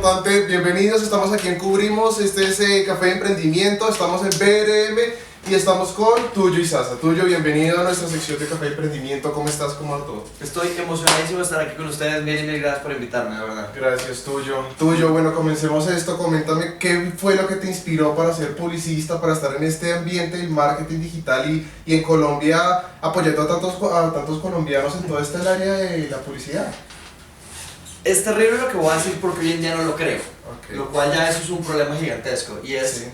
importante, bienvenidos, estamos aquí en Cubrimos, este es Café de Emprendimiento, estamos en BRM y estamos con Tuyo y Sasa. Tuyo, bienvenido a nuestra sección de Café de Emprendimiento, ¿cómo estás? ¿Cómo va todo? Estoy emocionadísimo de estar aquí con ustedes, mil gracias por invitarme, la verdad. Gracias, Tuyo. Tuyo, bueno, comencemos esto, coméntame qué fue lo que te inspiró para ser publicista, para estar en este ambiente del marketing digital y en Colombia apoyando a tantos colombianos en todo este área de la publicidad. Es terrible lo que voy a decir porque hoy en día no lo creo, Okay. lo cual ya eso es un problema gigantesco y es, Sí.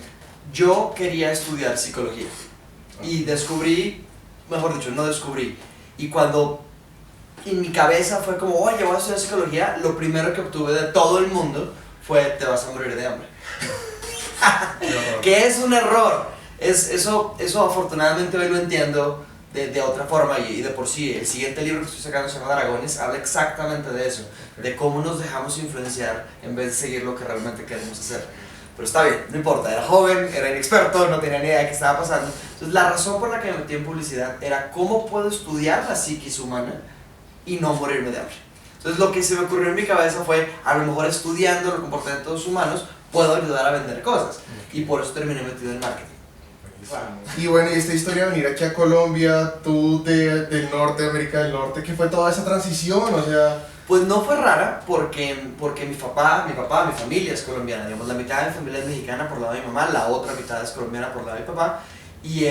yo quería estudiar psicología y descubrí, mejor dicho, no descubrí, y cuando en mi cabeza fue como, oye, voy a estudiar psicología, lo primero que obtuve de todo el mundo fue, te vas a morir de hambre. Que es un error, eso afortunadamente hoy lo entiendo de otra forma y de por sí, el siguiente libro que estoy sacando se llama Dragones, habla exactamente de eso, de cómo nos dejamos influenciar en vez de seguir lo que realmente queremos hacer. Pero está bien, no importa, era joven, era inexperto, no tenía ni idea de qué estaba pasando. Entonces la razón por la que me metí en publicidad era cómo puedo estudiar la psiquis humana y no morirme de hambre. Entonces lo que se me ocurrió en mi cabeza fue, a lo mejor estudiando los comportamientos humanos puedo ayudar a vender cosas, y por eso terminé metido en marketing. Y bueno, y esta historia de venir aquí a Colombia, tú del norte, de América del Norte, ¿qué fue toda esa transición? O sea... Pues no fue rara porque mi familia es colombiana, digamos, la mitad de mi familia es mexicana por el lado de mi mamá, la otra mitad es colombiana por el lado de mi papá, y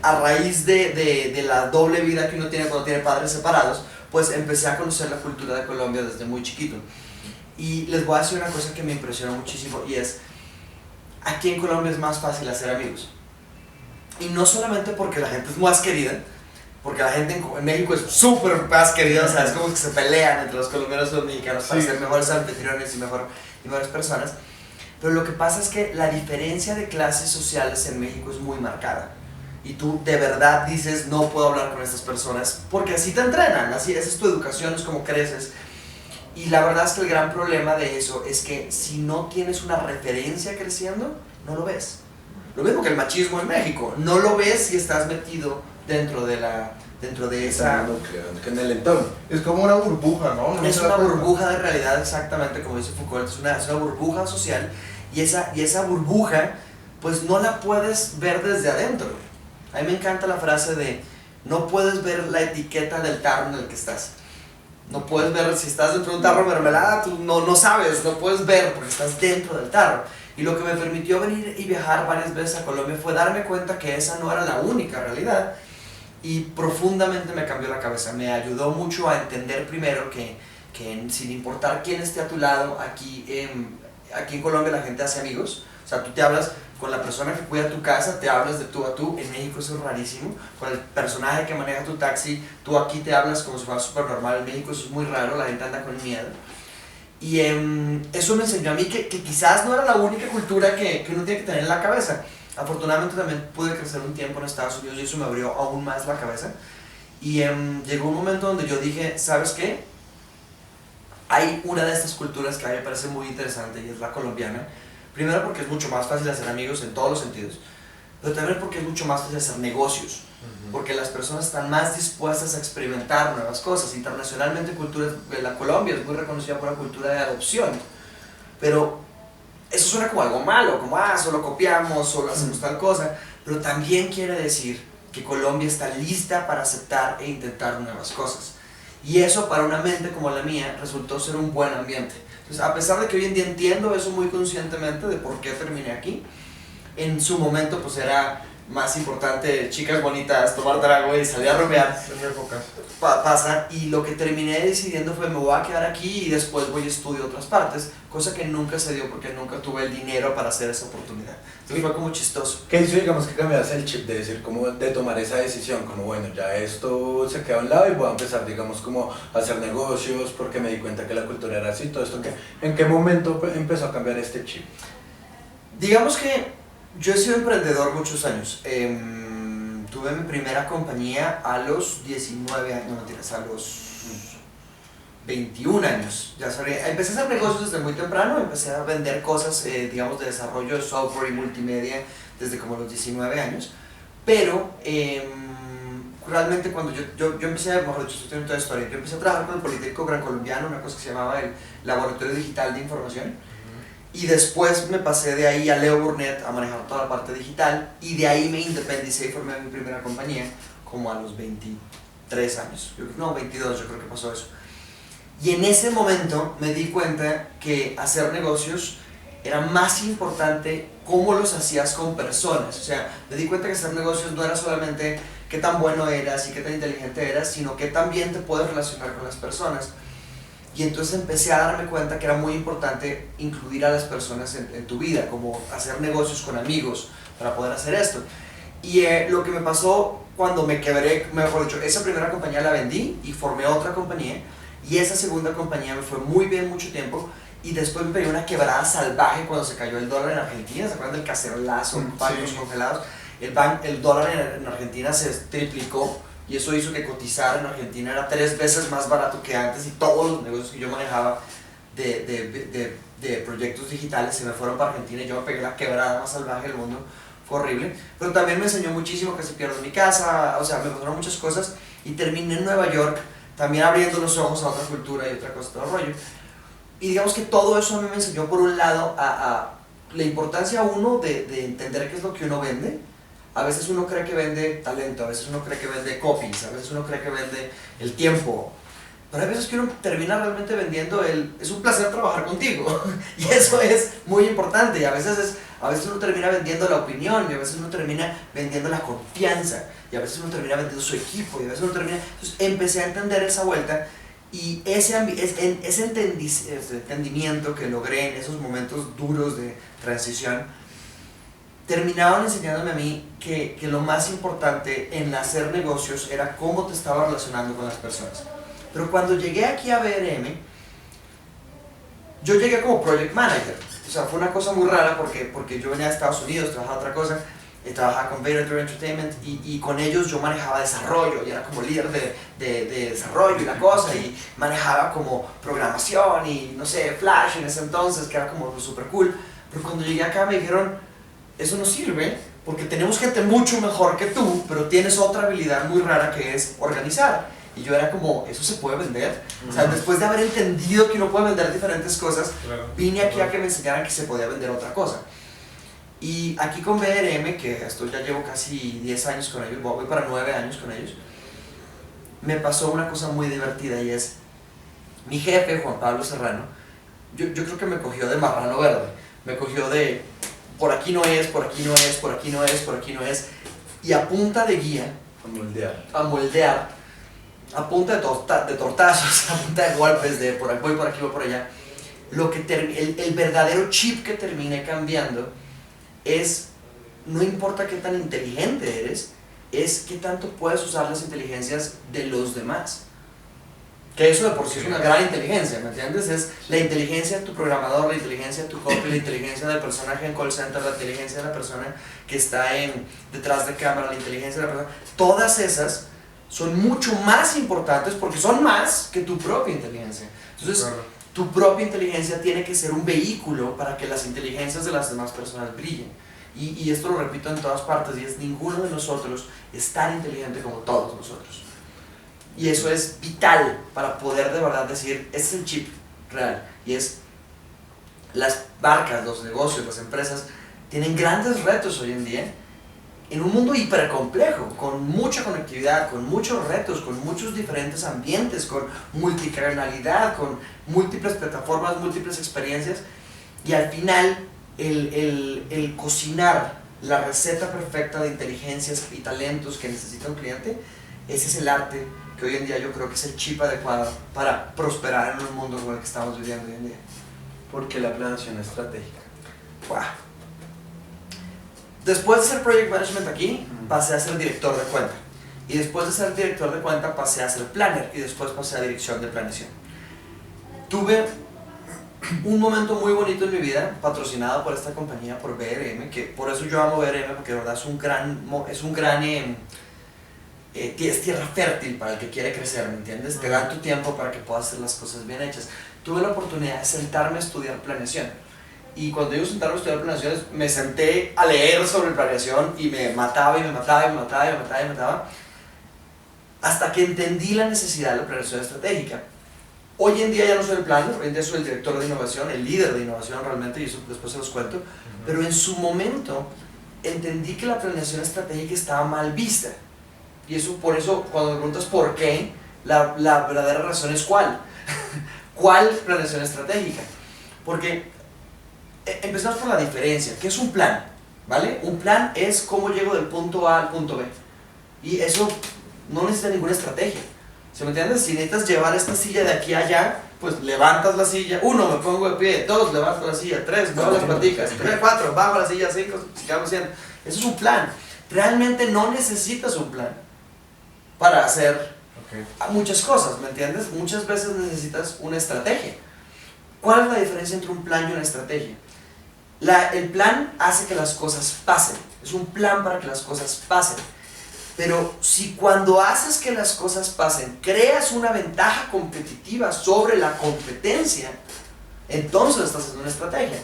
a raíz de la doble vida que uno tiene cuando tiene padres separados, pues empecé a conocer la cultura de Colombia desde muy chiquito. Y les voy a decir una cosa que me impresionó muchísimo y es, aquí en Colombia es más fácil hacer amigos. Y no solamente porque la gente es más querida, porque la gente en México es súper más querida, o sea, es como que se pelean entre los colombianos y los mexicanos para ser mejores anfitriones y mejores personas. Pero lo que pasa es que la diferencia de clases sociales en México es muy marcada. Y tú de verdad dices, no puedo hablar con estas personas, porque así te entrenan, así, esa es tu educación, es como creces. Y la verdad es que el gran problema de eso es que si no tienes una referencia creciendo, no lo ves. Lo mismo que el machismo en México, no lo ves si estás metido dentro de esa... En el entorno. Es como una burbuja, ¿no? Es una burbuja de realidad, exactamente como dice Foucault, es una burbuja social y esa burbuja pues no la puedes ver desde adentro. A mí me encanta la frase de no puedes ver la etiqueta del tarro en el que estás. No puedes ver, si estás dentro de un tarro de mermelada, tú no sabes, no puedes ver porque estás dentro del tarro. Y lo que me permitió venir y viajar varias veces a Colombia fue darme cuenta que esa no era la única realidad y profundamente me cambió la cabeza. Me ayudó mucho a entender primero que sin importar quién esté a tu lado, aquí en Colombia la gente hace amigos. O sea, tú te hablas con la persona que cuida tu casa, te hablas de tú a tú. En México eso es rarísimo. Con el personaje que maneja tu taxi, tú aquí te hablas como si fuera súper normal. En México eso es muy raro, la gente anda con miedo. Y eso me enseñó a mí que quizás no era la única cultura que uno tiene que tener en la cabeza. Afortunadamente también pude crecer un tiempo en Estados Unidos y eso me abrió aún más la cabeza. Y llegó un momento donde yo dije, ¿sabes qué? Hay una de estas culturas que a mí me parece muy interesante y es la colombiana. Primero porque es mucho más fácil hacer amigos en todos los sentidos, pero también porque es mucho más fácil hacer negocios. Porque las personas están más dispuestas a experimentar nuevas cosas. Internacionalmente la Colombia es muy reconocida por la cultura de adopción, pero eso suena como algo malo, como solo copiamos, solo hacemos tal cosa, pero también quiere decir que Colombia está lista para aceptar e intentar nuevas cosas. Y eso para una mente como la mía resultó ser un buen ambiente. Entonces, a pesar de que hoy en día entiendo eso muy conscientemente de por qué terminé aquí, en su momento pues era más importante chicas bonitas, tomar trago y salir a rumbear. Pasa, y lo que terminé decidiendo fue me voy a quedar aquí y después voy a estudiar otras partes, cosa que nunca se dio porque nunca tuve el dinero para hacer esa oportunidad. Entonces fue como chistoso. ¿Qué hizo, digamos, que cambiaste el chip de decir, como de tomar esa decisión, como bueno, ya esto se queda a un lado y voy a empezar, digamos, como a hacer negocios porque me di cuenta que la cultura era así, todo esto? ¿En qué momento empezó a cambiar este chip? Digamos que yo he sido emprendedor muchos años. Tuve mi primera compañía a los 19 años, no mentiras, a los 21 años. Ya sabía, empecé a hacer negocios desde muy temprano, empecé a vender cosas, digamos, de desarrollo de software y multimedia desde como los 19 años. Pero realmente cuando yo empecé, mejor dicho, estoy en toda la historia, yo empecé a trabajar con el Politécnico Gran Colombiano, una cosa que se llamaba el Laboratorio Digital de Información. Y después me pasé de ahí a Leo Burnett a manejar toda la parte digital, y de ahí me independicé y formé mi primera compañía como a los 23 años, no, 22, yo creo que pasó eso. Y en ese momento me di cuenta que hacer negocios era más importante cómo los hacías con personas. O sea, me di cuenta que hacer negocios no era solamente qué tan bueno eras y qué tan inteligente eras, sino qué tan bien te puedes relacionar con las personas. Y entonces empecé a darme cuenta que era muy importante incluir a las personas en tu vida, como hacer negocios con amigos para poder hacer esto. Y lo que me pasó cuando me quebré, mejor dicho, esa primera compañía la vendí y formé otra compañía, y esa segunda compañía me fue muy bien mucho tiempo, y después me pegué una quebrada salvaje cuando se cayó el dólar en Argentina. ¿Se acuerdan del cacerolazo, bancos congelados? El dólar en Argentina se triplicó, y eso hizo que cotizar en Argentina era 3 veces más barato que antes, y todos los negocios que yo manejaba de proyectos digitales se me fueron para Argentina, y yo me pegué la quebrada más salvaje del mundo. Fue horrible, pero también me enseñó muchísimo, que se pierdo mi casa, o sea, me pasaron muchas cosas, y terminé en Nueva York, también abriendo los ojos a otra cultura y otra cosa, todo el rollo. Y digamos que todo eso a mí me enseñó, por un lado, a la importancia, uno, de entender qué es lo que uno vende. A veces uno cree que vende talento, a veces uno cree que vende copies, a veces uno cree que vende el tiempo, pero hay veces que uno termina realmente vendiendo es un placer trabajar contigo, y eso es muy importante. Y a veces uno termina vendiendo la opinión, y a veces uno termina vendiendo la confianza, y a veces uno termina vendiendo su equipo, y a veces uno termina... Entonces empecé a entender esa vuelta, y ese entendimiento que logré en esos momentos duros de transición terminaban enseñándome a mí que lo más importante en hacer negocios era cómo te estabas relacionando con las personas. Pero cuando llegué aquí a BRM, yo llegué como project manager. O sea, fue una cosa muy rara, porque yo venía de Estados Unidos, trabajaba otra cosa, trabajaba con Vader Entertainment, y con ellos yo manejaba desarrollo, y era como líder de desarrollo y la cosa, y manejaba como programación y no sé, Flash en ese entonces, que era como super cool. Pero cuando llegué acá me dijeron, eso no sirve, porque tenemos gente mucho mejor que tú, pero tienes otra habilidad muy rara, que es organizar. Y yo era como, ¿eso se puede vender? O sea, después de haber entendido que uno puede vender diferentes cosas, vine aquí a que me enseñaran que se podía vender otra cosa. Y aquí con BRM, que esto ya llevo casi 10 años con ellos, voy para 9 años con ellos, me pasó una cosa muy divertida, y es, mi jefe, Juan Pablo Serrano, yo creo que me cogió de marrano verde, me cogió de, por aquí no es, por aquí no es, por aquí no es, por aquí no es, y a punta de guía, a moldear, a punta de tortazos, a punta de golpes, de por aquí voy, por aquí voy, por allá, el verdadero chip que termine cambiando es, no importa qué tan inteligente eres, es qué tanto puedes usar las inteligencias de los demás. Que eso de por sí es una gran inteligencia, ¿me entiendes? Es la inteligencia de tu programador, la inteligencia de tu copy, la inteligencia del personaje en call center, la inteligencia de la persona que está detrás de cámara, la inteligencia de la persona. Todas esas son mucho más importantes, porque son más que tu propia inteligencia. Entonces, tu propia inteligencia tiene que ser un vehículo para que las inteligencias de las demás personas brillen. Y esto lo repito en todas partes, y es, ninguno de nosotros es tan inteligente como todos nosotros. Y eso es vital para poder de verdad decir, este es el chip real. Y es, las marcas, los negocios, las empresas tienen grandes retos hoy en día, en un mundo hipercomplejo, con mucha conectividad, con muchos retos, con muchos diferentes ambientes, con multicanalidad, con múltiples plataformas, múltiples experiencias, y al final el cocinar la receta perfecta de inteligencias y talentos que necesita un cliente, ese es el arte que hoy en día yo creo que es el chip adecuado para prosperar en un mundo como el que estamos viviendo hoy en día. ¿Por qué la planeación estratégica? Wow. Después de ser Project Management aquí, pasé a ser director de cuenta. Y después de ser director de cuenta, pasé a ser planner. Y después pasé a dirección de planeación. Tuve un momento muy bonito en mi vida, patrocinado por esta compañía, por BRM, que por eso yo amo BRM, porque de verdad es es tierra fértil para el que quiere crecer, ¿me entiendes? Te dan tu tiempo para que puedas hacer las cosas bien hechas. Tuve la oportunidad de sentarme a estudiar planeación. Y cuando digo sentarme a estudiar planeación, me senté a leer sobre planeación, y me mataba, y me mataba, y me mataba, y me mataba, y me mataba, hasta que entendí la necesidad de la planeación estratégica. Hoy en día ya no soy el planner, hoy en día soy el director de innovación, el líder de innovación realmente, y eso después se los cuento. Pero en su momento entendí que la planeación estratégica estaba mal vista. Y eso, por eso, cuando me preguntas por qué, la verdadera razón es cuál. ¿Cuál planeación estratégica? Porque empezamos por la diferencia. ¿Qué es un plan? ¿Vale? Un plan es cómo llego del punto A al punto B. Y eso no necesita ninguna estrategia. ¿Se me entiendes? Si necesitas llevar esta silla de aquí a allá, pues levantas la silla. 1, me pongo de pie. 2, levanto la silla. 3, muevo las paticas. 4, bajo la silla. 5, sigamos haciendo. Eso es un plan. Realmente no necesitas un plan para hacer muchas cosas, ¿me entiendes? Muchas veces necesitas una estrategia. ¿Cuál es la diferencia entre un plan y una estrategia? El plan hace que las cosas pasen. Es un plan para que las cosas pasen. Pero si cuando haces que las cosas pasen, creas una ventaja competitiva sobre la competencia, entonces estás haciendo una estrategia.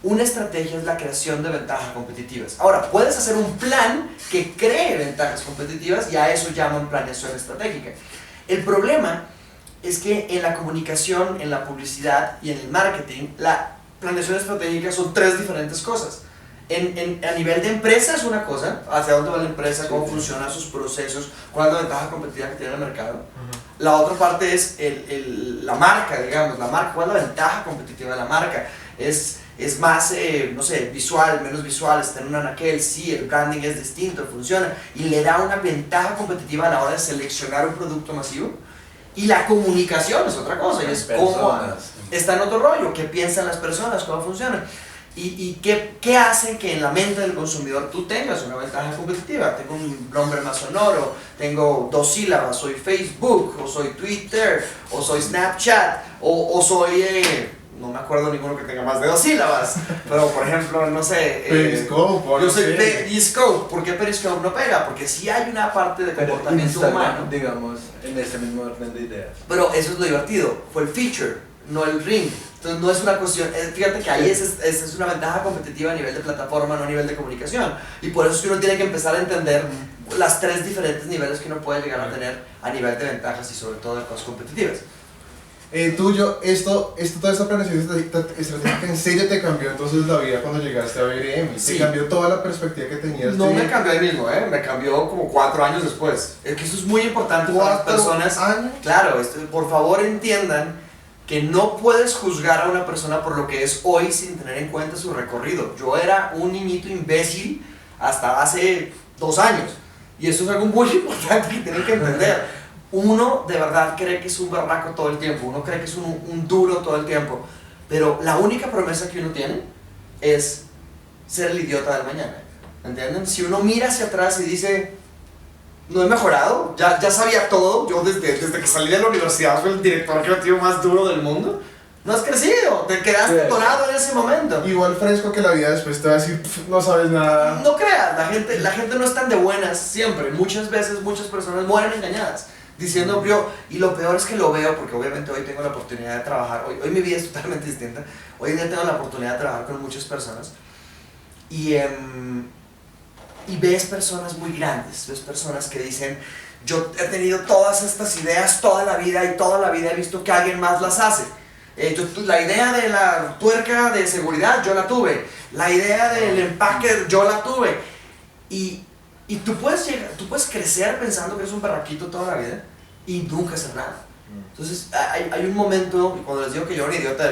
Una estrategia es la creación de ventajas competitivas. Ahora, puedes hacer un plan que cree ventajas competitivas y a eso llaman planeación estratégica. El problema es que en la comunicación, en la publicidad y en el marketing, la planeación estratégica son 3 diferentes cosas. A nivel de empresa es una cosa, hacia dónde va la empresa, cómo funcionan sus procesos, cuál es la ventaja competitiva que tiene el mercado. La otra parte es la marca, digamos, la marca, cuál es la ventaja competitiva de la marca. Es más, no sé, visual, menos visual, está en un anaquel, sí, el branding es distinto, funciona y le da una ventaja competitiva a la hora de seleccionar un producto masivo. Y la comunicación es otra cosa, y es cómo está en otro rollo, qué piensan las personas, cómo funciona. Y qué hace que en la mente del consumidor tú tengas una ventaja competitiva. Tengo un nombre más sonoro, tengo 2 sílabas, soy Facebook, o soy Twitter, o soy Snapchat, o soy... no me acuerdo ninguno que tenga más de 2 sílabas, pero por ejemplo, no sé... Periscope, yo soy Periscope. ¿Por qué Periscope no pega? Porque sí hay una parte de comportamiento humano. Digamos, en ese mismo orden de ideas. Pero eso es lo divertido, fue el feature, no el ring. Entonces no es una cuestión, fíjate que ahí esa es una ventaja competitiva a nivel de plataforma, no a nivel de comunicación. Y por eso es que uno tiene que empezar a entender las 3 diferentes niveles que uno puede llegar a tener a nivel de ventajas y sobre todo de cosas competitivas. Toda esta planeación estratégica en serio te cambió entonces la vida cuando llegaste a BRM. Sí. Te cambió toda la perspectiva que tenías. No me cambió ahí mismo, me cambió como 4 años después. Es que eso es muy importante para las personas. 4 años. Claro, por favor entiendan que no puedes juzgar a una persona por lo que es hoy sin tener en cuenta su recorrido. Yo era un niñito imbécil hasta hace 2 años. Y eso es algo muy importante que tienen que entender. Uno de verdad cree que es un berraco todo el tiempo, uno cree que es un duro todo el tiempo, pero la única promesa que uno tiene es ser el idiota del mañana, ¿entienden? Si uno mira hacia atrás y dice, no he mejorado, ya sabía todo, yo desde que salí de la universidad fui el director creativo más duro del mundo, no has crecido, te quedaste atorado en ese momento. Igual fresco que la vida después te va a decir, no sabes nada. No creas, la gente no es tan de buenas siempre, muchas veces muchas personas mueren engañadas. Diciendo y lo peor es que lo veo porque obviamente hoy tengo la oportunidad de trabajar, hoy mi vida es totalmente distinta, hoy en día tengo la oportunidad de trabajar con muchas personas y ves personas muy grandes, ves personas que dicen, yo he tenido todas estas ideas toda la vida y toda la vida he visto que alguien más las hace. La idea de la tuerca de seguridad yo la tuve, la idea del empaque yo la tuve y tú puedes crecer pensando que eres un barraquito toda la vida y nunca hacer nada. Entonces hay un momento, y cuando les digo que yo era un idiota,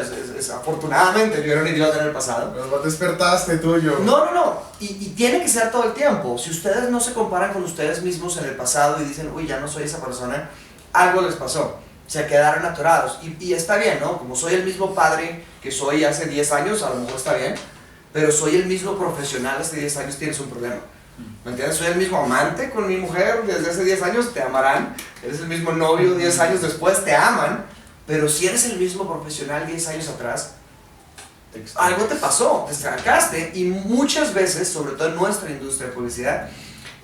afortunadamente yo era un idiota en el pasado. Pero no despertaste tuyo. No, y tiene que ser todo el tiempo. Si ustedes no se comparan con ustedes mismos en el pasado y dicen, uy, ya no soy esa persona, algo les pasó, se quedaron atorados. Y está bien, ¿no? Como soy el mismo padre que soy hace 10 años, a lo mejor está bien, pero soy el mismo profesional hace 10 años, tienes un problema. ¿Me entiendes? Soy el mismo amante con mi mujer desde hace 10 años, te amarán. Eres el mismo novio 10 años después, te aman. Pero si eres el mismo profesional 10 años atrás, algo te pasó, te estancaste. Y muchas veces, sobre todo en nuestra industria de publicidad,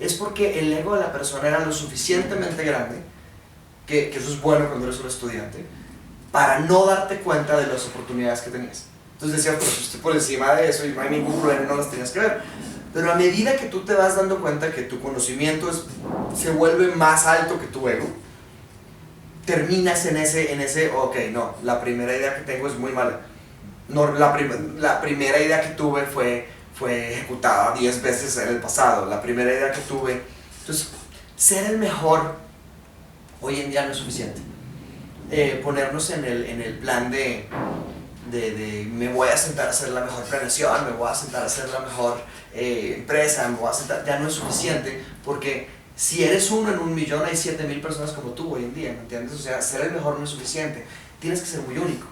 es porque el ego de la persona era lo suficientemente grande, que eso es bueno cuando eres un estudiante, para no darte cuenta de las oportunidades que tenías. Entonces decía, pues estoy por encima de eso y no hay ningún problema, no las tenías que ver. Pero a medida que tú te vas dando cuenta que tu conocimiento se vuelve más alto que tu ego, terminas en ese, ok, no, la primera idea que tengo es muy mala. No, la primera idea que tuve fue ejecutada 10 veces en el pasado. La primera idea que tuve. Entonces, ser el mejor hoy en día no es suficiente. Ponernos en el plan de me voy a sentar a hacer la mejor planeación, me voy a sentar a hacer la mejor empresa, me voy a sentar, ya no es suficiente, porque si eres uno en 1.000.000, hay 7.000 personas como tú hoy en día, ¿me entiendes? O sea, ser el mejor no es suficiente, tienes que ser muy único,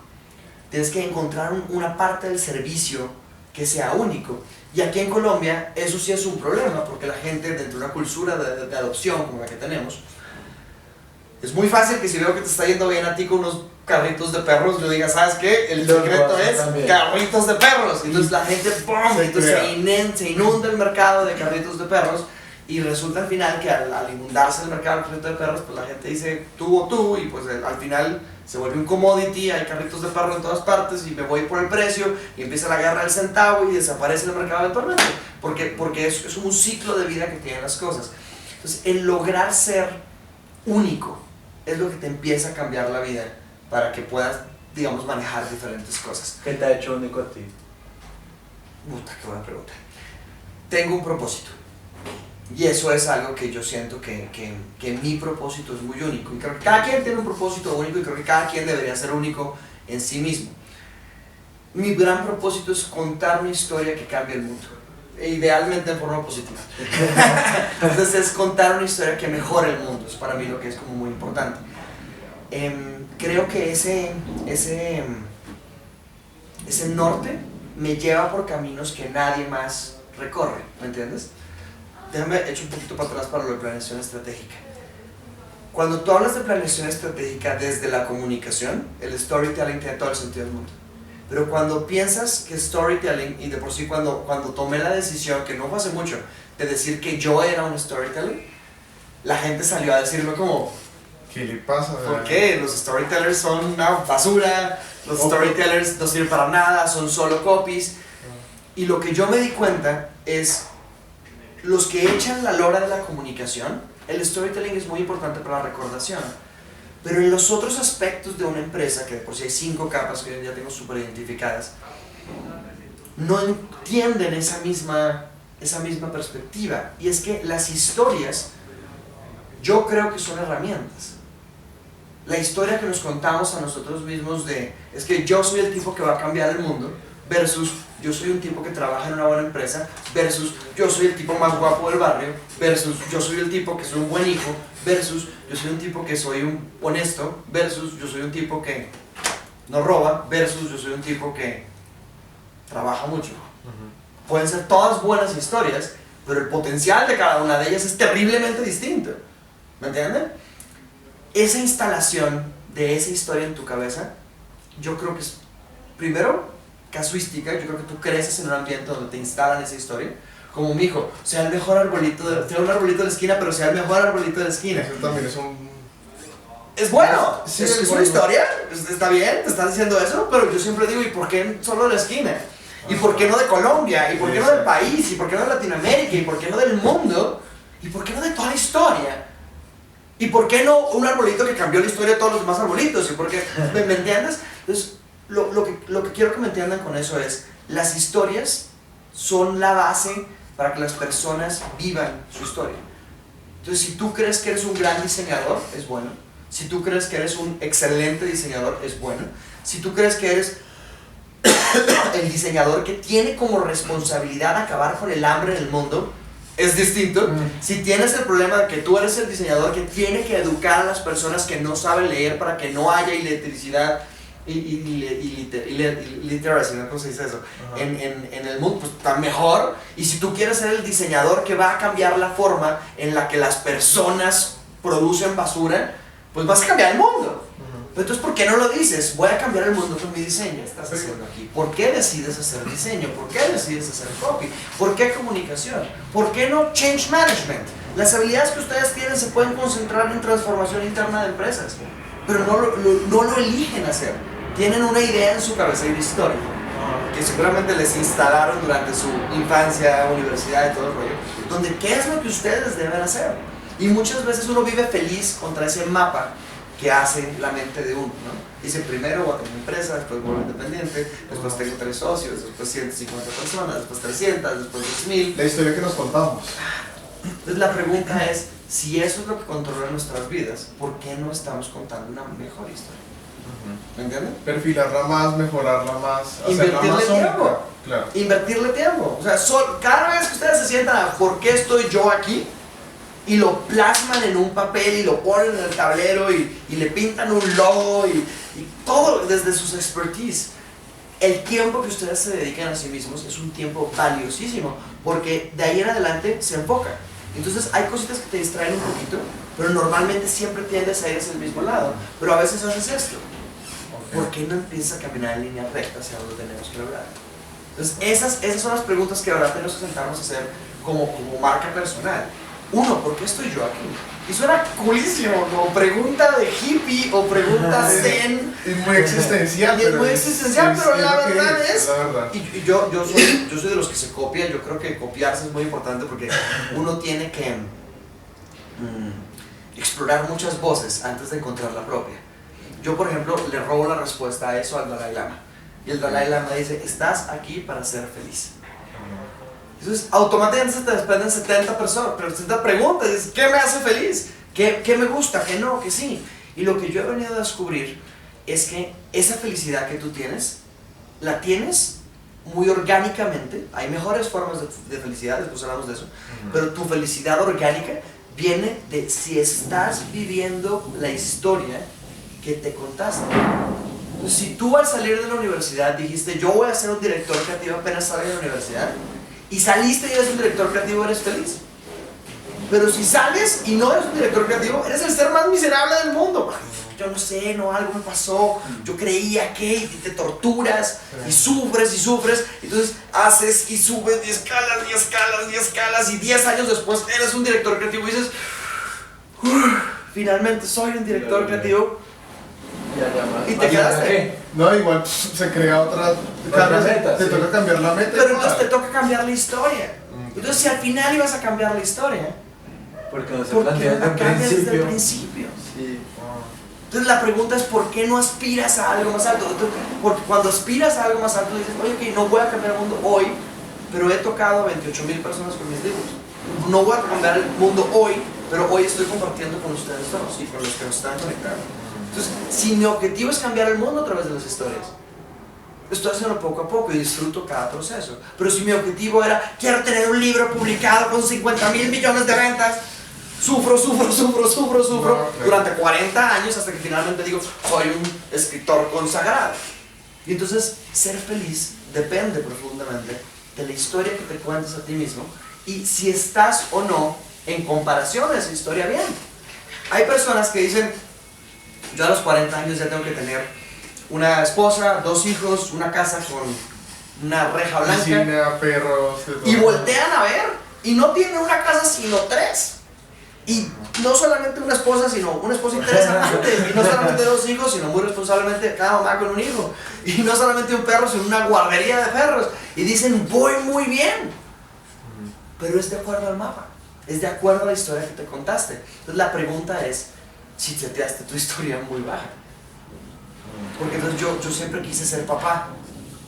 tienes que encontrar una parte del servicio que sea único. Y aquí en Colombia eso sí es un problema, porque la gente, dentro de una cultura de adopción como la que tenemos, es muy fácil que si veo que te está yendo bien a ti con unos carritos de perros, yo diga, ¿sabes qué? El secreto es también. carritos de perros. Entonces la gente, ¡pum! Entonces se inunda el mercado de carritos de perros, y resulta al final que al inundarse el mercado de carritos de perros, pues la gente dice tú o tú, y pues al final se vuelve un commodity, hay carritos de perros en todas partes, y me voy por el precio, y empieza la guerra del centavo, y desaparece el mercado eventualmente, porque es un ciclo de vida que tienen las cosas. Entonces el lograr ser único es lo que te empieza a cambiar la vida, para que puedas, digamos, manejar diferentes cosas. ¿Qué te ha hecho único a ti? Puta, qué buena pregunta. Tengo un propósito. Y eso es algo que yo siento que mi propósito es muy único. Y creo que cada quien tiene un propósito único, y creo que cada quien debería ser único en sí mismo. Mi gran propósito es contar una historia que cambie el mundo. E idealmente en forma positiva. Entonces es contar una historia que mejore el mundo. Es para mí lo que es como muy importante. Creo que ese norte me lleva por caminos que nadie más recorre, ¿me entiendes? Déjame echar un poquito para atrás para lo de planeación estratégica. Cuando tú hablas de planeación estratégica desde la comunicación, el storytelling tiene todo el sentido del mundo. Pero cuando piensas que storytelling, y de por sí cuando tomé la decisión, que no fue hace mucho, de decir que yo era un storytelling, la gente salió a decirme como, ¿qué le pasa? ¿por qué? Los storytellers son una basura, los storytellers no sirven para nada, son solo copies. Y lo que yo me di cuenta es, los que echan la lora de la comunicación, el storytelling es muy importante para la recordación, pero en los otros aspectos de una empresa, que de por sí hay 5 capas que ya tengo súper identificadas, no entienden esa misma perspectiva. Y es que las historias, yo creo que son herramientas. La historia que nos contamos a nosotros mismos es que yo soy el tipo que va a cambiar el mundo, versus yo soy un tipo que trabaja en una buena empresa, versus yo soy el tipo más guapo del barrio, versus yo soy el tipo que soy un buen hijo, versus yo soy un tipo que soy un honesto, versus yo soy un tipo que no roba, versus yo soy un tipo que trabaja mucho. Pueden ser todas buenas historias, pero el potencial de cada una de ellas es terriblemente distinto. ¿Me entienden? Esa instalación de esa historia en tu cabeza, yo creo que es, primero, casuística. Yo creo que tú creces en un ambiente donde te instalan esa historia, como mi hijo, sea el mejor arbolito, sea un arbolito de la esquina, pero sea el mejor arbolito de la esquina. Eso también es un... Es bueno, sí, es una historia, está bien, te estás diciendo eso, pero yo siempre digo, ¿y por qué solo de la esquina? ¿Y por qué no de Colombia? ¿Y por qué no del país? ¿Y por qué no de Latinoamérica? ¿Y por qué no del mundo? ¿Y por qué no de toda la historia? ¿Y por qué no un arbolito que cambió la historia de todos los demás arbolitos? ¿Y por qué? ¿Me entiendes? Entonces, lo que quiero que me entiendan con eso es, las historias son la base para que las personas vivan su historia. Entonces, si tú crees que eres un gran diseñador, es bueno. Si tú crees que eres un excelente diseñador, es bueno. Si tú crees que eres el diseñador que tiene como responsabilidad acabar con el hambre en el mundo, es distinto. Si tienes el problema de que tú eres el diseñador que tiene que educar a las personas que no saben leer para que no haya electricidad literacy, ¿no? ¿Cómo se dice eso? En el mundo, pues está mejor. Y si tú quieres ser el diseñador que va a cambiar la forma en la que las personas producen basura, pues vas a cambiar el mundo. Entonces, ¿por qué no lo dices? Voy a cambiar el mundo con mi diseño. ¿Qué estás haciendo aquí? ¿Por qué decides hacer diseño? ¿Por qué decides hacer copy? ¿Por qué comunicación? ¿Por qué no change management? Las habilidades que ustedes tienen se pueden concentrar en transformación interna de empresas, pero no lo eligen hacer. Tienen una idea en su cabeza y una historia que seguramente les instalaron durante su infancia, universidad y todo el rollo, donde qué es lo que ustedes deben hacer. Y muchas veces uno vive feliz contra ese mapa que hace la mente de uno, ¿no? Dice, primero voy a tener una empresa, después vuelvo independiente, después tengo 3 socios, después 150 personas, después 300, después 2000. La historia que nos contamos. Entonces la pregunta es, si eso es lo que controla nuestras vidas, ¿por qué no estamos contando una mejor historia? ¿Me entiendes? Perfilarla más, mejorarla más, hacerla Invertirle más única. tiempo. Claro. Invertirle tiempo. O sea, cada vez que ustedes se sientan a ¿por qué estoy yo aquí? Y lo plasman en un papel y lo ponen en el tablero y le pintan un logo y todo desde sus expertise. El tiempo que ustedes se dedican a sí mismos es un tiempo valiosísimo porque de ahí en adelante se enfocan. Entonces hay cositas que te distraen un poquito, pero normalmente siempre tiendes a ir hacia el mismo lado. Pero a veces haces esto. ¿Por qué no empiezas a caminar en línea recta hacia donde tenemos que lograr? Entonces esas son las preguntas que ahora tenemos que sentarnos a hacer como marca personal. Uno, ¿por qué estoy yo aquí? Y suena coolísimo, como pregunta de hippie o pregunta zen. Es muy existencial. Es muy existencial, pero la verdad es... La verdad. Y yo soy de los que se copian. Yo creo que copiarse es muy importante porque uno tiene que explorar muchas voces antes de encontrar la propia. Yo, por ejemplo, le robo la respuesta a eso al Dalai Lama. Y el Dalai Lama dice, estás aquí para ser feliz. Entonces, automáticamente se te desprenden 70 preguntas. Dices, ¿qué me hace feliz? ¿Qué me gusta? ¿Qué no? ¿Qué sí? Y lo que yo he venido a descubrir es que esa felicidad que tú tienes, la tienes muy orgánicamente. Hay mejores formas de felicidad, después hablamos de eso. Pero tu felicidad orgánica viene de si estás viviendo la historia que te contaste. Entonces, si tú al salir de la universidad dijiste, yo voy a ser un director creativo apenas salga de la universidad, y saliste y eres un director creativo, eres feliz. Pero si sales y no eres un director creativo, eres el ser más miserable del mundo. Yo no sé, no, algo me pasó, yo creía que, y te torturas, y sufres, entonces haces y subes y escalas, y 10 años después eres un director creativo y dices, finalmente soy un director creativo. Y te quedaste. No, igual se crea otra meta. Te toca cambiar la meta. Pero entonces te toca cambiar la historia. Entonces, si al final ibas a cambiar la historia, porque no se ¿por qué plantea no la cambias desde el principio. principio? Sí. Entonces, la pregunta es: ¿por qué no aspiras a algo más alto? Porque cuando aspiras a algo más alto, dices, oye, ok, no voy a cambiar el mundo hoy, pero he tocado a 28,000 personas con mis libros. No voy a cambiar el mundo hoy, pero hoy estoy compartiendo con ustedes dos y con los que nos están conectando. Entonces, si mi objetivo es cambiar el mundo a través de las historias, estoy haciendo poco a poco y disfruto cada proceso. Pero si mi objetivo era, quiero tener un libro publicado con 50,000 millones de ventas, sufro durante 40 años hasta que finalmente digo, soy un escritor consagrado. Y entonces, ser feliz depende profundamente de la historia que te cuentas a ti mismo y si estás o no en comparación a esa historia bien. Hay personas que dicen, yo a los 40 años ya tengo que tener una esposa, 2 hijos, una casa con una reja blanca. Piscina, perros, de todo. Y voltean a ver y no tienen una casa sino 3. Y no solamente una esposa, sino una esposa y 3 amantes. Y no solamente 2 hijos, sino muy responsablemente cada mamá con un hijo. Y no solamente un perro, sino una guardería de perros. Y dicen, voy muy bien. Pero es de acuerdo al mapa. Es de acuerdo a la historia que te contaste. Entonces la pregunta es, si seteaste tu historia muy baja. Porque entonces yo siempre quise ser papá.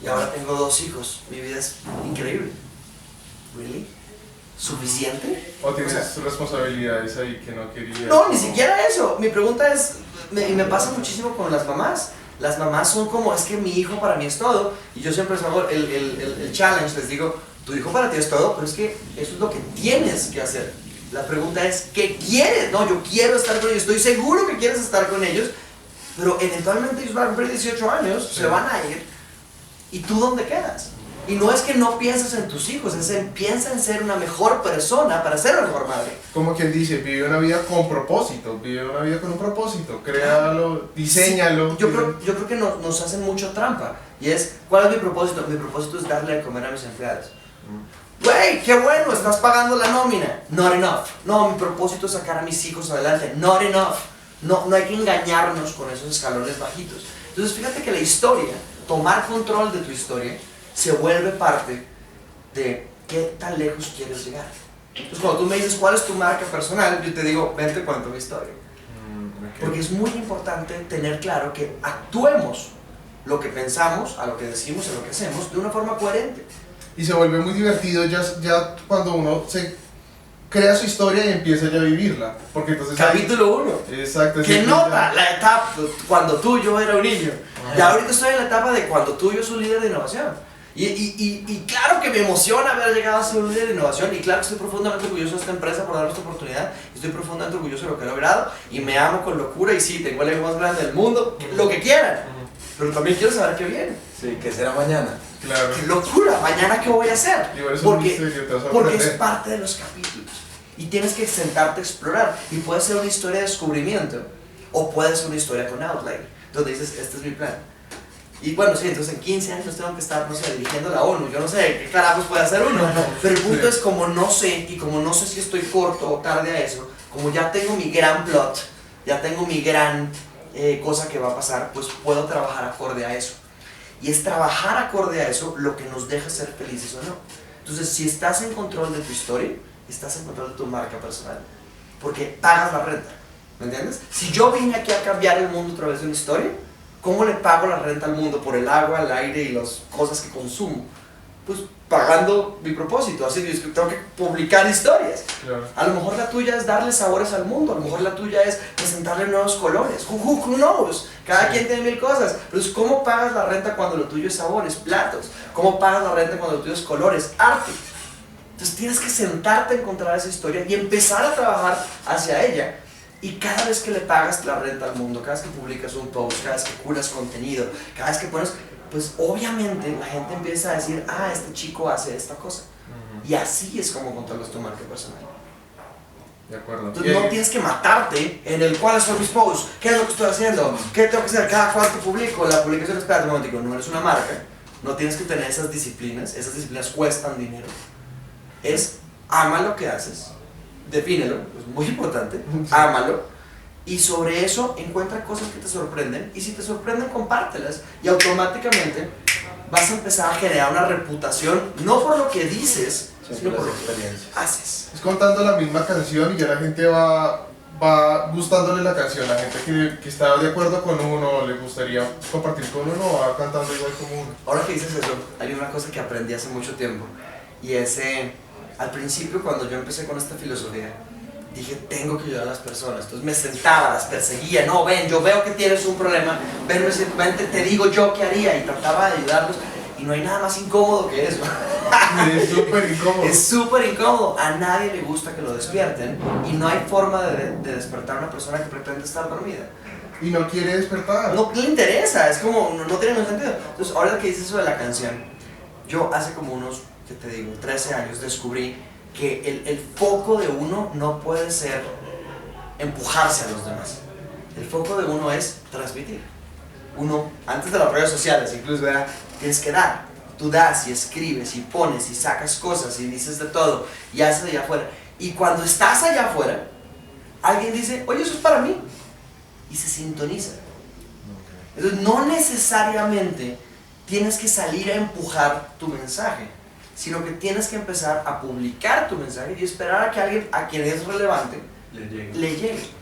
Y ahora tengo 2 hijos. Mi vida es increíble. ¿Really? ¿Suficiente? O tienes responsabilidades ahí que no querías. No, ni siquiera eso. Mi pregunta es, y me pasa muchísimo con las mamás. Las mamás son como, es que mi hijo para mí es todo. Y yo siempre les hago el challenge, les digo, tu hijo para ti es todo, pero es que eso es lo que tienes que hacer. La pregunta es, ¿qué quieres? No, yo quiero estar con ellos, estoy seguro que quieres estar con ellos, pero eventualmente ellos van a cumplir 18 años, sí, se van a ir, ¿y tú dónde quedas? Y no es que no pienses en tus hijos, piensa en ser una mejor persona para ser una mejor madre. Como quien dice, vive una vida con propósito, vive una vida con un propósito, créalo, diséñalo. Sí, yo creo que nos hacen mucho trampa, y es, ¿cuál es mi propósito? Mi propósito es darle de comer a mis empleados. Güey, qué bueno, estás pagando la nómina. Not enough. No, mi propósito es sacar a mis hijos adelante. Not enough. No hay que engañarnos con esos escalones bajitos. Entonces fíjate que la historia, tomar control de tu historia, se vuelve parte de qué tan lejos quieres llegar. Entonces cuando tú me dices cuál es tu marca personal, yo te digo, vente, cuento mi historia. Porque es muy importante tener claro que actuemos lo que pensamos, a lo que decimos, a lo que hacemos, de una forma coherente. Y se vuelve muy divertido ya cuando uno se crea su historia y empieza ya a vivirla. Porque entonces Capítulo 1. Exacto. Que nota la etapa cuando tú yo era un niño. Ajá. Y ahorita estoy en la etapa de cuando tú yo soy un líder de innovación. Y claro que me emociona haber llegado a ser un líder de innovación. Y claro que estoy profundamente orgulloso de esta empresa por darme esta oportunidad. Estoy profundamente orgulloso de lo que he logrado. Y me amo con locura. Y sí, tengo el ego más grande del mundo. Lo que quieran. Pero también quiero saber qué viene. Sí, ¿qué será mañana? Claro. ¡Qué locura! ¿Mañana qué voy a hacer? Igual es un misterio, te vas a Porque es sorprender. parte de los capítulos. Y tienes que sentarte a explorar. Y puede ser una historia de descubrimiento. O puede ser una historia con outline. Donde dices, este es mi plan. Y bueno, sí, entonces en 15 años tengo que estar, no sé, dirigiendo la ONU. Yo no sé qué carajos puede hacer uno. Pero el punto es como no sé, y como no sé si estoy corto o tarde a eso, como ya tengo mi gran plot, ya tengo mi gran cosa que va a pasar, pues puedo trabajar acorde a eso. Y es trabajar acorde a eso lo que nos deja ser felices o no. Entonces, si estás en control de tu historia, estás en control de tu marca personal. Porque pagas la renta, ¿me entiendes? Si yo vine aquí a cambiar el mundo a través de una historia, ¿cómo le pago la renta al mundo por el agua, el aire y las cosas que consumo? Pues pagando mi propósito, así es que tengo que publicar historias. Claro. A lo mejor la tuya es darle sabores al mundo, a lo mejor la tuya es presentarle nuevos colores. Who knows? Cada quien tiene mil cosas. Pero es ¿cómo pagas la renta cuando lo tuyo es sabores, platos? ¿Cómo pagas la renta cuando lo tuyo es colores, arte? Entonces tienes que sentarte a encontrar esa historia y empezar a trabajar hacia ella. Y cada vez que le pagas la renta al mundo, cada vez que publicas un post, cada vez que curas contenido, cada vez que pones, pues obviamente la gente empieza a decir, ah, este chico hace esta cosa. Y así es como controlas tu marca personal. De acuerdo. Entonces no tienes que matarte en el cuáles son mis posts, qué es lo que estoy haciendo, qué tengo que hacer, cada cuánto publico, la publicación, espérate un momentico, no eres una marca, no tienes que tener esas disciplinas cuestan dinero. Es ama lo que haces, defínelo, es muy importante, ámalo, y sobre eso encuentra cosas que te sorprenden, y si te sorprenden, compártelas, y automáticamente vas a empezar a generar una reputación, no por lo que dices, sino por lo que haces. Es contando la misma canción y ya la gente va gustándole la canción. La gente que está de acuerdo con uno, le gustaría compartir con uno, va cantando igual como uno. Ahora que dices eso, hay una cosa que aprendí hace mucho tiempo, y es, al principio cuando yo empecé con esta filosofía, dije, tengo que ayudar a las personas. Entonces me sentaba, las perseguía, no, ven, yo veo que tienes un problema, ven, te digo yo qué haría, y trataba de ayudarlos, y no hay nada más incómodo que eso. Es súper incómodo. Es súper incómodo, a nadie le gusta que lo despierten, y no hay forma de despertar a una persona que pretende estar dormida. Y no quiere despertar. No le interesa, es como, no tiene ningún sentido. Entonces, ahora que dices eso de la canción, yo hace como unos, ¿qué te digo?, 13 años descubrí que el foco de uno no puede ser empujarse a los demás. El foco de uno es transmitir. Uno, antes de las redes sociales, incluso, ¿verdad?, tienes que dar. Tú das y escribes y pones y sacas cosas y dices de todo y haces allá afuera. Y cuando estás allá afuera, alguien dice, oye, eso es para mí. Y se sintoniza. Entonces, no necesariamente tienes que salir a empujar tu mensaje, sino que tienes que empezar a publicar tu mensaje y esperar a que alguien a quien es relevante le llegue.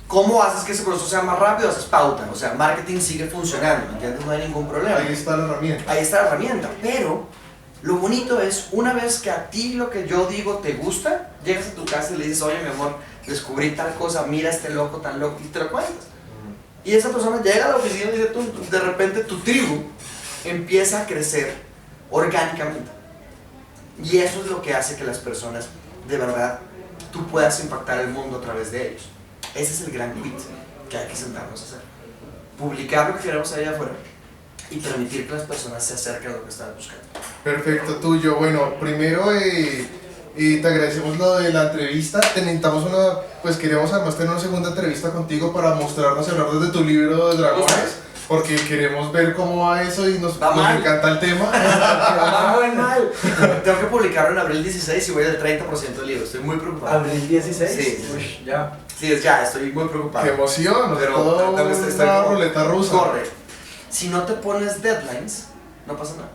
¿Cómo haces que ese proceso sea más rápido? Haces pauta, o sea, marketing sigue funcionando, ¿me entiendes? No hay ningún problema. Ahí está la herramienta. Ahí está la herramienta, pero lo bonito es, una vez que a ti lo que yo digo te gusta, llegas a tu casa y le dices, oye, mi amor, descubrí tal cosa, mira este loco tan loco, y te lo cuentas. Y esa persona llega a la oficina y dice, de repente tu tribu empieza a crecer orgánicamente. Y eso es lo que hace que las personas, de verdad, tú puedas impactar el mundo a través de ellos. Ese es el gran quit que hay que sentarnos a hacer. Publicar lo que queremos allá afuera y permitir que las personas se acerquen a lo que están buscando. Perfecto, tuyo. Bueno, primero te agradecemos lo de la entrevista. Te necesitamos pues queríamos además tener una segunda entrevista contigo para mostrarnos y hablar desde tu libro de dragones, porque queremos ver cómo va eso y nos encanta el tema. Va muy mal. Tengo que publicarlo en abril 16 y voy del 30% del libro. Estoy muy preocupado. ¿Abril 16? Sí. Uy, ya. Sí, ya, estoy muy preocupado. ¡Qué emoción! Pero todo una ruleta rusa. Corre. Si no te pones deadlines, no pasa nada.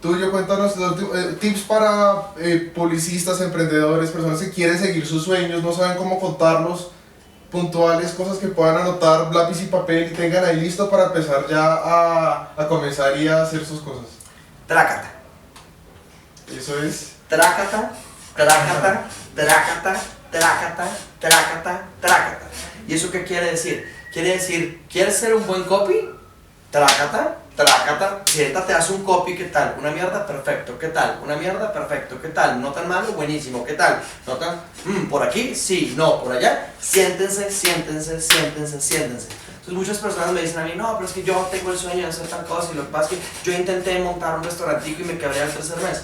Tuyo, cuéntanos tips para publicistas, emprendedores, personas que quieren seguir sus sueños, no saben cómo contarlos. puntuales, cosas que puedan anotar, lápiz y papel y tengan ahí listo para empezar ya a comenzar y a hacer sus cosas. Trácata. Eso es. Trácata, trácata, trácata, trácata, trácata, trácata. ¿Y eso qué quiere decir? Quiere decir, ¿quieres ser un buen copy? Trácata, trácata, siéntate, haz un copy, ¿qué tal? Una mierda, perfecto, ¿qué tal? Una mierda, perfecto, ¿qué tal? No tan malo, buenísimo, ¿qué tal? No tan, por aquí, sí, no, por allá. Siéntense, siéntense, siéntense, siéntense. Entonces muchas personas me dicen a mí, no, pero es que yo tengo el sueño de hacer tal cosa y lo que pasa es que yo intenté montar un restaurantico y me quebré al tercer mes.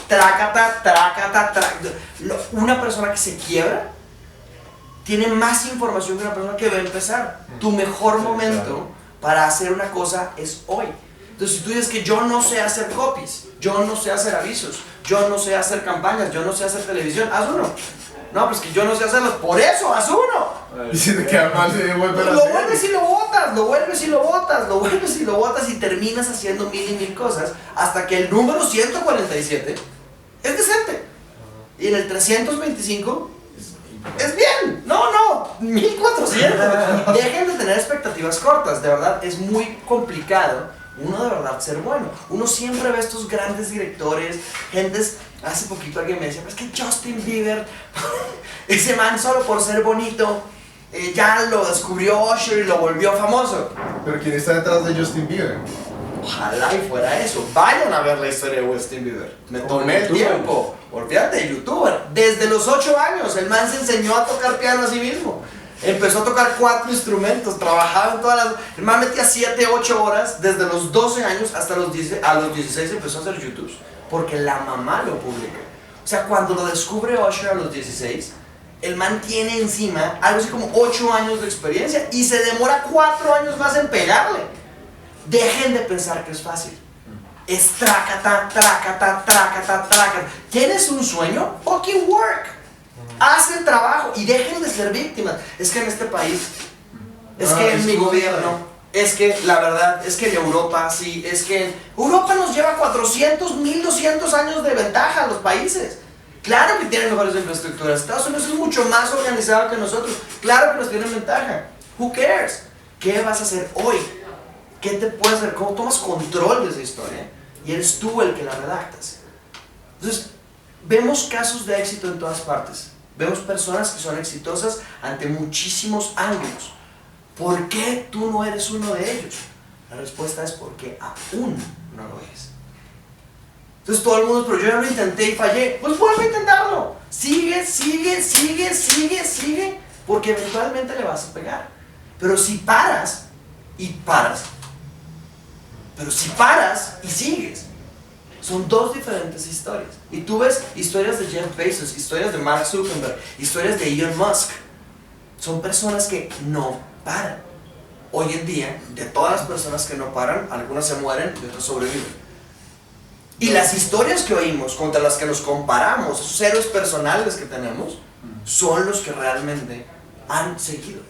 Trácata, trácata, trácata. Una persona que se quiebra tiene más información que una persona que va a empezar. Tu mejor momento para hacer una cosa es hoy. Entonces si tú dices que yo no sé hacer copies, yo no sé hacer avisos, yo no sé hacer campañas, yo no sé hacer televisión, haz uno. No, pues que yo no sé hacerlos, por eso haz uno. Y si te queda mal, se vuelve a Lo hacer. vuelves y lo botas, lo vuelves y lo botas, lo vuelves y lo botas y terminas haciendo mil y mil cosas hasta que el número 147 es decente. Y en el 325 es bien. No, 1400. Dejen de tener expectativas cortas, de verdad es muy complicado uno de verdad ser bueno. Uno siempre ve estos grandes directores, gentes. Hace poquito alguien me decía, pero es que Justin Bieber, ese man solo por ser bonito, ya lo descubrió Usher y lo volvió famoso. Pero ¿quién está detrás de Justin Bieber? Ojalá y fuera eso. Vayan a ver la historia de Justin Bieber. Me tomé el tiempo. Olvídate, youtuber. Desde los 8 años, el man se enseñó a tocar piano a sí mismo. Empezó a tocar 4 instrumentos, trabajaba en todas las... El man metía 7, 8 horas desde los 12 años hasta los 10, a los 16 empezó a hacer YouTube. Porque la mamá lo publica. O sea, cuando lo descubre Usher a los 16, el man tiene encima algo así como 8 años de experiencia y se demora 4 años más en pegarle. Dejen de pensar que es fácil. Es trácata, trácata, trácata, trácata. ¿Tienes un sueño? Fucking work. Haz el trabajo y dejen de ser víctimas. Es que en este país, es que en mi gobierno, es que la verdad, es que en Europa, sí, es que Europa nos lleva 400, 1200 años de ventaja a los países. Claro que tienen mejores infraestructuras. Estados Unidos es mucho más organizado que nosotros. Claro que nos tienen ventaja. Who cares? ¿Qué vas a hacer hoy? ¿Qué te puedes hacer? ¿Cómo tomas control de esa historia? Y eres tú el que la redactas. Entonces, vemos casos de éxito en todas partes. Vemos personas que son exitosas ante muchísimos ángulos. ¿Por qué tú no eres uno de ellos? La respuesta es porque aún no lo eres. Entonces todo el mundo, pero yo ya lo intenté y fallé. Pues vuelve a intentarlo. Sigue, sigue, sigue, sigue, sigue. Porque eventualmente le vas a pegar. Pero si paras y paras, pero si paras y sigues, son dos diferentes historias. Y tú ves historias de Jeff Bezos, historias de Mark Zuckerberg, historias de Elon Musk. Son personas que no paran. Hoy en día, de todas las personas que no paran, algunas se mueren y otras sobreviven. Y las historias que oímos, contra las que nos comparamos, esos héroes personales que tenemos, son los que realmente han seguido.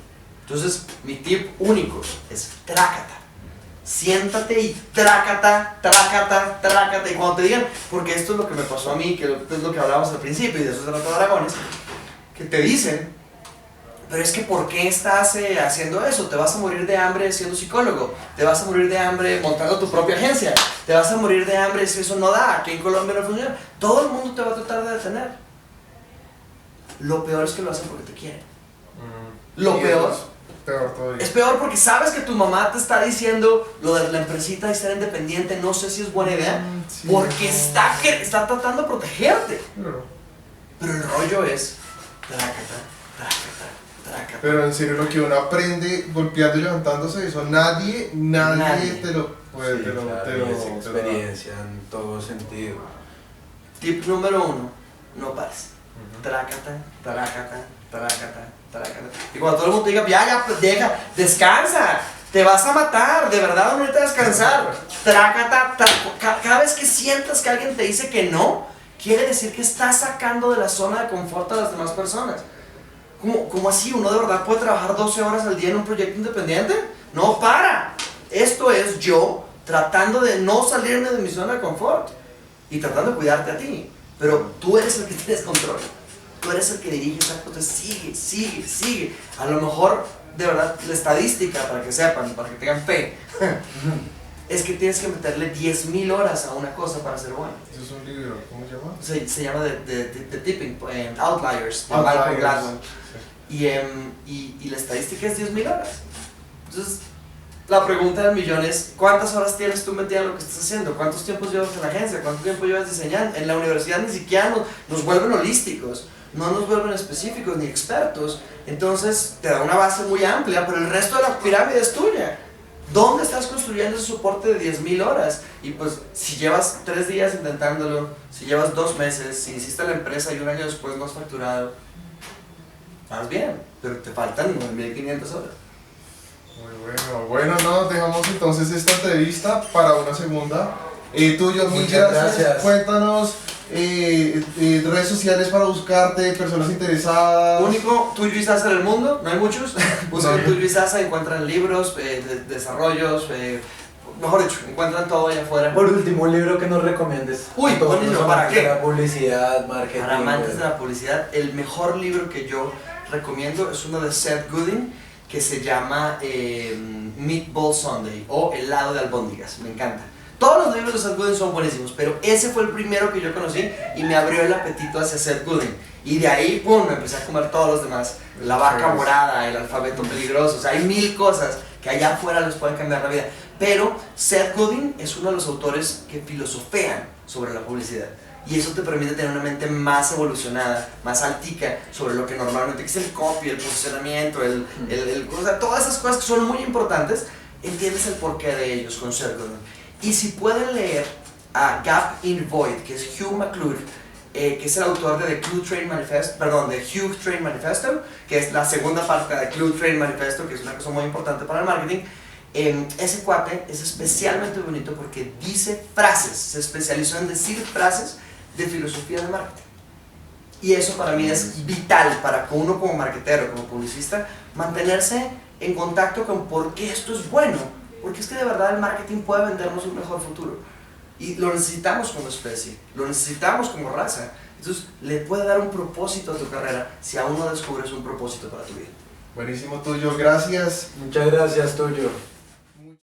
Entonces, mi tip único es trácata. Siéntate y trácata, trácata, trácata. Y cuando te digan, porque esto es lo que me pasó a mí, que es lo que hablábamos al principio, y de eso se trata Dragones, que te dicen, pero es que ¿por qué estás haciendo eso? Te vas a morir de hambre siendo psicólogo, te vas a morir de hambre montando tu propia agencia, te vas a morir de hambre si eso no da, aquí en Colombia no funciona. Todo el mundo te va a tratar de detener. Lo peor es que lo hacen porque te quieren. Lo peor es peor porque sabes que tu mamá te está diciendo lo de la empresita y ser independiente, no sé si es buena idea, sí, porque está tratando de protegerte. Pero el rollo es trácata, trácata. Pero en serio, lo que uno aprende golpeando y levantándose, eso nadie te lo puede, Sí, te lo claro, te y lo- es te lo da. experiencia en todo sentido. Tip número 1, no pares. Trácata, trácata, trácata, trácata. Y cuando todo el mundo te diga, ya, pues deja, descansa, te vas a matar, de verdad no necesitas descansar. Trácata, cada vez que sientas que alguien te dice que no, quiere decir que estás sacando de la zona de confort a las demás personas. ¿Cómo así? ¿Uno de verdad puede trabajar 12 horas al día en un proyecto independiente? No, para. Esto es yo tratando de no salirme de mi zona de confort y tratando de cuidarte a ti. Pero tú eres el que tienes control. tú eres el que dirige esa cosa, sigue, sigue, sigue. A lo mejor, de verdad, la estadística, para que sepan, para que tengan fe, es que tienes que meterle 10,000 horas a una cosa para ser bueno. Eso es un libro, ¿cómo se llama? Se llama The Tipping Point, Outliers, de Malcolm Gladwell. Y la estadística es 10,000 horas. Entonces, la pregunta del millón es, ¿cuántas horas tienes tú metida en lo que estás haciendo? ¿Cuántos tiempos llevas en la agencia? ¿Cuánto tiempo llevas diseñando? En la universidad ni siquiera nos vuelven holísticos, no nos vuelven específicos ni expertos. Entonces, te da una base muy amplia, pero el resto de la pirámide es tuya. ¿Dónde estás construyendo ese soporte de 10,000 horas? Y pues, si llevas 3 días intentándolo, si llevas 2 meses, si hiciste la empresa y un año después no has facturado, vas bien, pero te faltan 9,500 horas. Muy bueno, no, dejamos entonces esta entrevista para una segunda. Tuyo, mil gracias. Cuéntanos redes sociales para buscarte, personas interesadas. Único Tuyo y Sasa en el mundo, no hay muchos. Buscan Tuyo y Sasa, encuentran libros, desarrollos, mejor dicho, encuentran todo allá afuera. Por último, un libro que nos recomiendes. Uy, buenísimo, ¿para qué? Para publicidad, marketing. Para amantes de la publicidad, el mejor libro que yo recomiendo es uno de Seth Godin que se llama Meatball Sunday o Helado de albóndigas, me encanta. Todos los libros de Seth Godin son buenísimos, pero ese fue el primero que yo conocí y me abrió el apetito hacia Seth Godin. Y de ahí, pum, me empecé a comer todos los demás. La vaca morada, el alfabeto peligroso, o sea, hay 1000 cosas que allá afuera les pueden cambiar la vida. Pero Seth Godin es uno de los autores que filosofean sobre la publicidad. Y eso te permite tener una mente más evolucionada, más altica sobre lo que normalmente es el copy, el posicionamiento, o sea, todas esas cosas que son muy importantes, entiendes el porqué de ellos con Seth Godin. Y si pueden leer a Gap in Void, que es Hugh McClure, que es el autor de The Clue Train Manifesto, perdón, de Hugh Train Manifesto, que es la segunda parte de Clue Train Manifesto, que es una cosa muy importante para el marketing. Ese cuate es especialmente bonito porque dice frases, se especializó en decir frases de filosofía de marketing. Y eso para mí es vital para que uno como marketero, como publicista, mantenerse en contacto con por qué esto es bueno, porque es que de verdad el marketing puede vendernos un mejor futuro y lo necesitamos como especie, lo necesitamos como raza. Entonces le puede dar un propósito a tu carrera si aún no descubres un propósito para tu vida. Buenísimo, Tuyo, gracias. Muchas gracias, Tuyo.